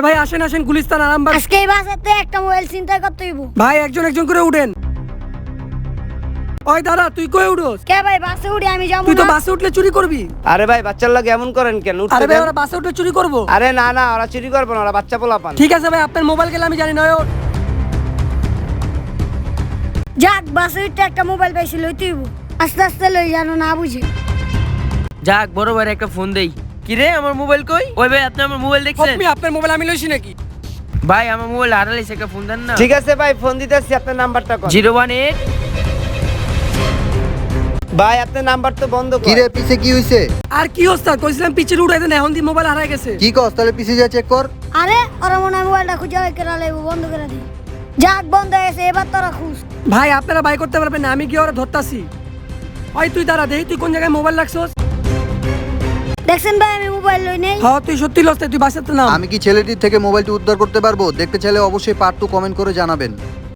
ভাই আসেন আসেন, গুলিস্তান আরামবাগ। আজকে এই বাসাতে একটা মোবাইল চিন্তা করতে হইব। ভাই একজন একজন করে উঠেন। ওই দাদা তুই কই উঠোস? কে ভাই বাসে উঠে আমি যাবো তুই তো না? বাসে উঠলে চুরি করবি। আরে ভাই বাচ্চার লাগে এমন করেন কেন? উঠতে আরে ভাই দেন। ওরা বাসে উঠলে চুরি করবো। আরে না না, ওরা চুরি করবে না, ওরা বাচ্চা পোলাপান। ঠিক আছে ভাই, আপনার মোবাইল গেলে আমি জানি না। ওঠ। যাক বাসে উঠে একটা মোবাইল পাইছি, লইতে হইব। আস্তে আস্তে লই, জানো না বুঝি। যাক বড় ভাই একটা ফোন দেই। কি রে আমার মোবাইল কই? ওই ভাই আপনি আমার মোবাইল দেখছেন? আপনি আপনার মোবাইল আমি লইছি নাকি? ভাই আমার মোবাইল হারাইছে, একটা ফোন দেন না। ঠিক আছে ভাই, ফোন দিতেছি, আপনার নাম্বারটা কোন? 018। ভাই আপনার নাম্বার তো বন্ধ কর। কি রে পিছে কি হইছে? আর কি ওস্তাদ, কইছিলাম পিছে উঠাইতে না, এখন দি মোবাইল হারাই গেছে। কি কস? তাহলে পিছে যা চেক কর। আরে ওরা মনে হয় মোবাইলটা খুঁজে হয় কেরা লাগবো, বন্ধ করে দিই। যাক বন্ধ হয়ে গেছে, এবার তোরা খুঁজ। ভাই আপনারা বাই করতে পারবেন না, আমি গিয়ে ওরা ধরতাছি। ওই তুই দাঁড়া, দেখি তুই কোন জায়গায় মোবাইল রাখছস। দেখছেন ভাই আমি মোবাইল লই নেই। হ্যাঁ তুই সত্যি লস্তে, তুই বাসাতে নাম। আমি কি ছেলেটির থেকে মোবাইলটি উদ্ধার করতে পারবো? দেখতে চাইলে অবশ্যই পার্ট 2 কমেন্ট করে জানাবেন।